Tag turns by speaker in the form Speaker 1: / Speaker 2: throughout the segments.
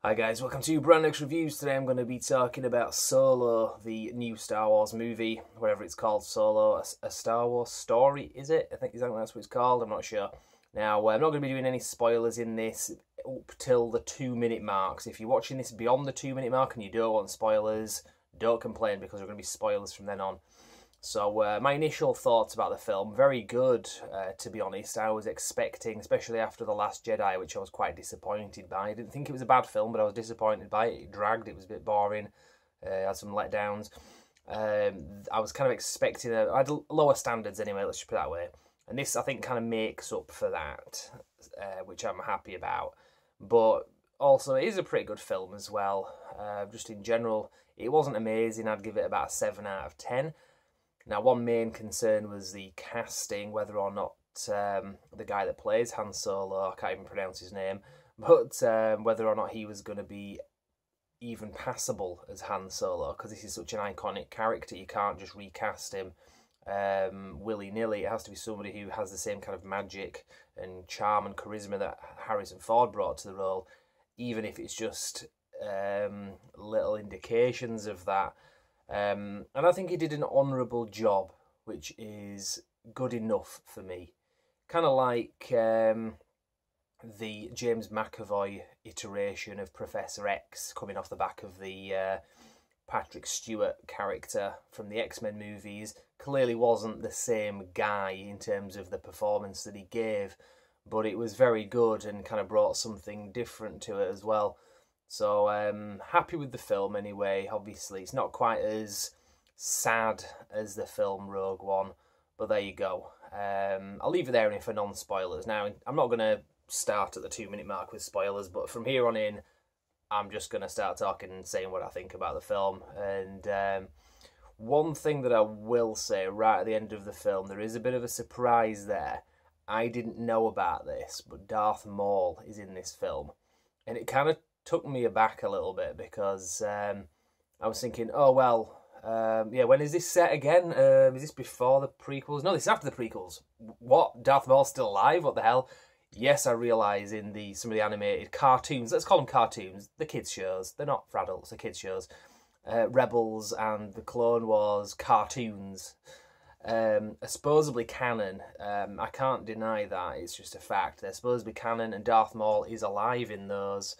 Speaker 1: Hi guys, welcome to Brandix Reviews. Today I'm going to be talking about Solo, the new Star Wars movie, whatever it's called, Solo, a Star Wars story, is it? I think that's what it's called, I'm not sure. Now, I'm not going to be doing any spoilers in this up till the 2-minute mark, so if you're watching this beyond the 2-minute mark and you don't want spoilers, don't complain because there are going to be spoilers from then on. So my initial thoughts about the film, very good, to be honest. I was expecting, especially after The Last Jedi, which I was quite disappointed by. I didn't think it was a bad film, but I was disappointed by it. It dragged, it was a bit boring, had some letdowns. I was kind of expecting, I had lower standards anyway, let's just put it that way. And this, I think, kind of makes up for that, which I'm happy about. But also, it is a pretty good film as well. Just in general, it wasn't amazing. I'd give it about a 7 out of 10. Now, one main concern was the casting, whether or not the guy that plays Han Solo, I can't even pronounce his name, but whether or not he was going to be even passable as Han Solo, because this is such an iconic character, you can't just recast him willy-nilly. It has to be somebody who has the same kind of magic and charm and charisma that Harrison Ford brought to the role, even if it's just little indications of that. And I think he did an honourable job, which is good enough for me. Kind of like the James McAvoy iteration of Professor X coming off the back of the Patrick Stewart character from the X-Men movies. Clearly wasn't the same guy in terms of the performance that he gave, but it was very good and kind of brought something different to it as well. So happy with the film anyway. Obviously, it's not quite as sad as the film Rogue One, but there you go. I'll leave it there for non-spoilers. Now, I'm not going to start at the 2-minute mark with spoilers, but from here on in, I'm just going to start talking and saying what I think about the film. And one thing that I will say right at the end of the film, there is a bit of a surprise there. I didn't know about this, but Darth Maul is in this film. And it kind of took me aback a little bit because I was thinking, oh, well, yeah, when is this set again? Is this before the prequels? No, this is after the prequels. What? Darth Maul's still alive? What the hell? Yes, I realise in some of the animated cartoons, let's call them cartoons, the kids' shows, they're not for adults, they're kids' shows, Rebels and the Clone Wars cartoons are supposedly canon. I can't deny that, it's just a fact. They're supposed to be canon and Darth Maul is alive in those.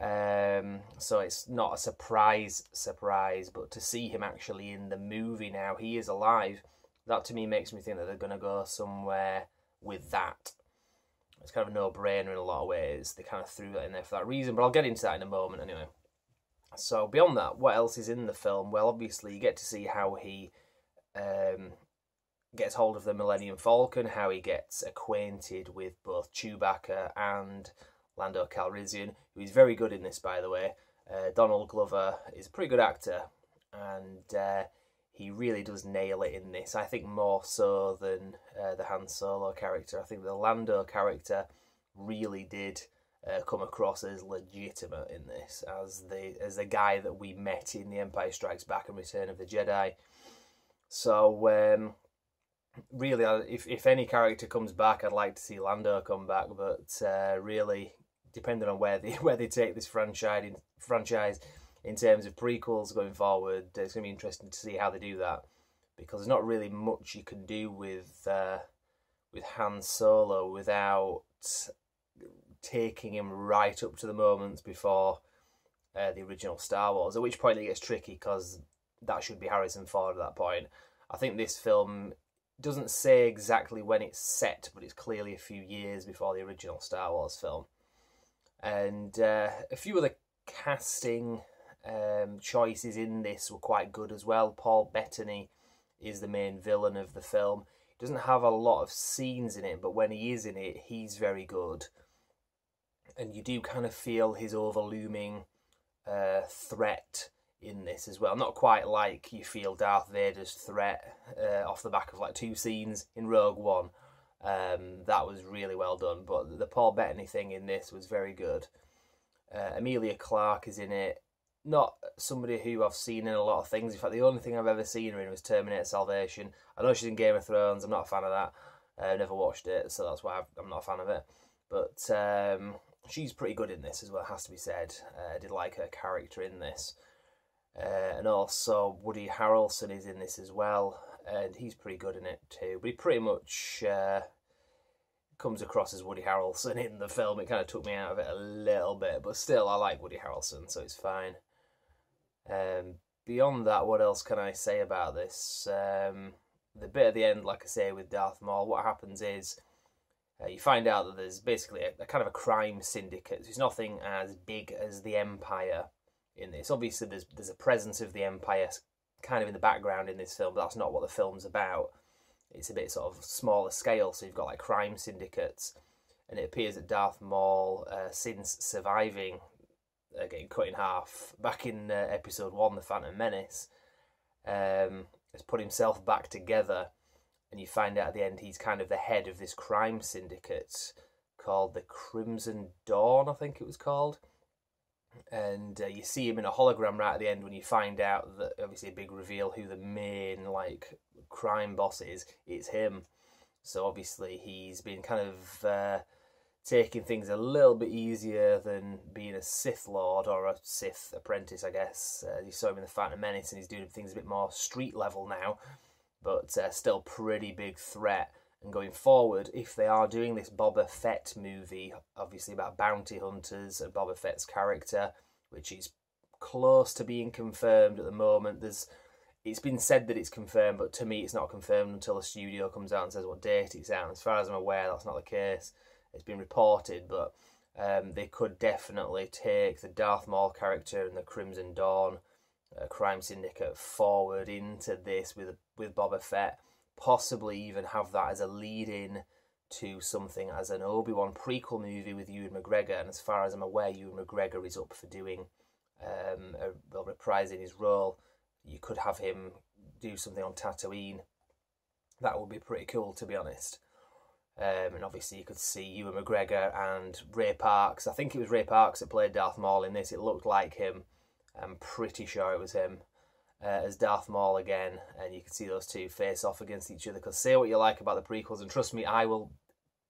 Speaker 1: So it's not a surprise, but to see him actually in the movie now, he is alive, that to me makes me think that they're going to go somewhere with that. It's kind of a no-brainer in a lot of ways. They kind of threw that in there for that reason, but I'll get into that in a moment anyway. So beyond that, what else is in the film? Well, obviously you get to see how he gets hold of the Millennium Falcon, how he gets acquainted with both Chewbacca and Lando Calrissian, who is very good in this, by the way. Donald Glover is a pretty good actor, and he really does nail it in this. I think more so than the Han Solo character. I think the Lando character really did come across as legitimate in this, as the guy that we met in The Empire Strikes Back and Return of the Jedi. So really, if any character comes back, I'd like to see Lando come back, but really, depending on where they take this franchise in terms of prequels going forward, it's going to be interesting to see how they do that, because there's not really much you can do with Han Solo without taking him right up to the moments before the original Star Wars, at which point it gets tricky, because that should be Harrison Ford at that point. I think this film doesn't say exactly when it's set, but it's clearly a few years before the original Star Wars film. And a few of the casting choices in this were quite good as well. Paul Bettany is the main villain of the film. He doesn't have a lot of scenes in it, but when he is in it, he's very good. And you do kind of feel his overlooming threat in this as well. Not quite like you feel Darth Vader's threat off the back of like 2 scenes in Rogue One. That was really well done, but the Paul Bettany thing in this was very good. Emilia Clarke is in it. Not somebody who I've seen in a lot of things. In fact, the only thing I've ever seen her in was Terminator Salvation. I know she's in Game of Thrones. I'm not a fan of that. Never watched it, so that's why I'm not a fan of it. But she's pretty good in this as well, has to be said. I did like her character in this. And also Woody Harrelson is in this as well, and he's pretty good in it too. But he pretty much comes across as Woody Harrelson in the film. It kind of took me out of it a little bit, but still I like Woody Harrelson, so it's fine. Beyond that, what else can I say about this? The bit at the end, like I say, with Darth Maul, what happens is you find out that there's basically a kind of a crime syndicate. It's nothing as big as the Empire in this. Obviously, there's a presence of the Empire kind of in the background in this film, but that's not what the film's about. It's a bit sort of smaller scale, so you've got like crime syndicates, and it appears that Darth Maul, since surviving getting cut in half back in episode 1, The Phantom Menace, has put himself back together, and you find out at the end he's kind of the head of this crime syndicate called the Crimson Dawn, I think it was called. And you see him in a hologram right at the end when you find out that, obviously a big reveal, who the main like crime boss is. It's him. So obviously he's been kind of taking things a little bit easier than being a Sith Lord or a Sith apprentice, I guess. You saw him in The Phantom Menace, and he's doing things a bit more street level now, but still pretty big threat. And going forward, if they are doing this Boba Fett movie, obviously about bounty hunters and Boba Fett's character, which is close to being confirmed at the moment. It's been said that it's confirmed, but to me it's not confirmed until the studio comes out and says what date it's out. As far as I'm aware, that's not the case. It's been reported, but they could definitely take the Darth Maul character and the Crimson Dawn crime syndicate forward into this with Boba Fett. Possibly even have that as a lead-in to something as an Obi-Wan prequel movie with Ewan McGregor. And as far as I'm aware, Ewan McGregor is up for doing reprising his role. You could have him do something on Tatooine. That would be pretty cool, to be honest. And obviously you could see Ewan McGregor and Ray Parks. I think it was Ray Parks that played Darth Maul in this. It looked like him. I'm pretty sure it was him. As Darth Maul again, and you can see those two face off against each other. Because say what you like about the prequels, and trust me, I will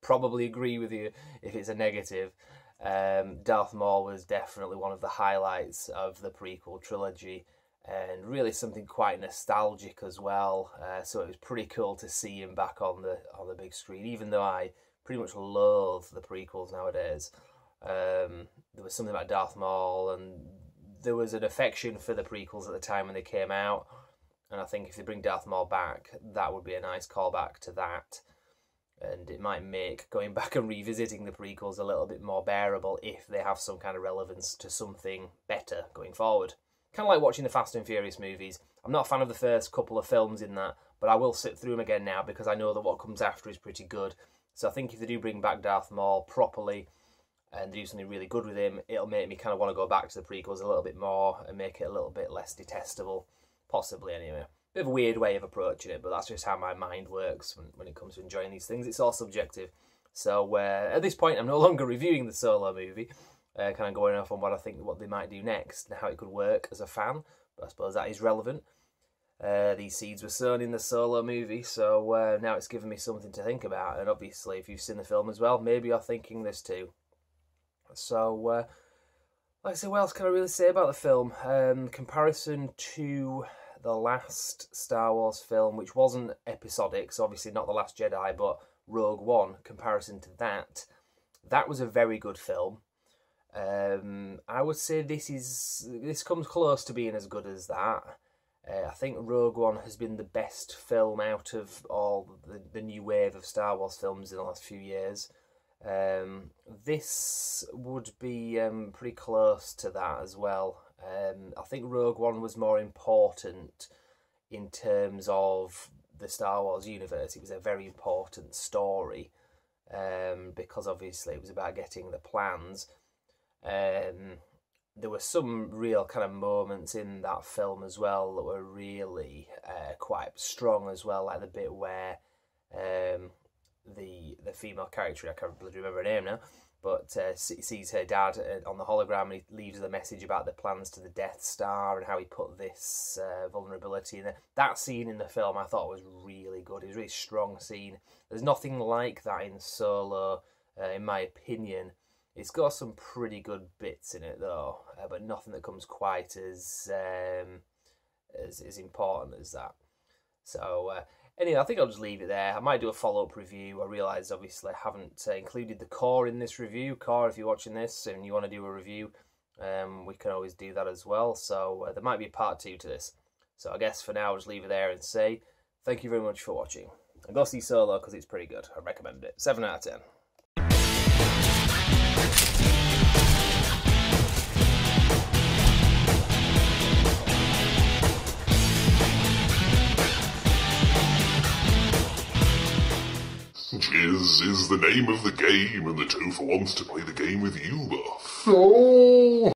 Speaker 1: probably agree with you if it's a negative. Darth Maul was definitely one of the highlights of the prequel trilogy, and really something quite nostalgic as well. So it was pretty cool to see him back on the big screen, even though I pretty much loathe the prequels nowadays. There was something about Darth Maul, and there was an affection for the prequels at the time when they came out, and I think if they bring Darth Maul back, that would be a nice callback to that, and it might make going back and revisiting the prequels a little bit more bearable if they have some kind of relevance to something better going forward. Kind of like watching the Fast and Furious movies. I'm not a fan of the first couple of films in that, but I will sit through them again now because I know that what comes after is pretty good. So I think if they do bring back Darth Maul properly, and do something really good with him, it'll make me kind of want to go back to the prequels a little bit more and make it a little bit less detestable, possibly anyway. Bit of a weird way of approaching it, but that's just how my mind works when it comes to enjoying these things. It's all subjective. So at this point, I'm no longer reviewing the Solo movie, kind of going off on what I think what they might do next and how it could work as a fan, but I suppose that is relevant. These seeds were sown in the Solo movie, so now it's given me something to think about, and obviously if you've seen the film as well, maybe you're thinking this too. So, like I say, what else can I really say about the film? Comparison to the last Star Wars film, which wasn't episodic, so obviously not The Last Jedi, but Rogue One, comparison to that was a very good film. I would say this comes close to being as good as that. I think Rogue One has been the best film out of all the new wave of Star Wars films in the last few years. This would be pretty close to that as well. I think Rogue One was more important in terms of the Star Wars universe. It was a very important story because obviously it was about getting the plans. There were some real kind of moments in that film as well that were really quite strong as well, like the bit where the female character, I can't really remember her name now, but sees her dad on the hologram, and he leaves the message about the plans to the Death Star and how he put this vulnerability in there. That scene in the film I thought was really good. It was a really strong scene. There's nothing like that in Solo, in my opinion. It's got some pretty good bits in it though, but nothing that comes quite as important as that. So anyway, I think I'll just leave it there. I might do a follow-up review. I realise obviously I haven't included the core in this review. Core, if you're watching this and you want to do a review, we can always do that as well. So there might be a part 2 to this. So I guess for now I'll just leave it there and say thank you very much for watching. And go see Solo because it's pretty good. I recommend it. 7 out of 10.
Speaker 2: Jizz is the name of the game, and the Topher wants to play the game with you, Buff. Oh!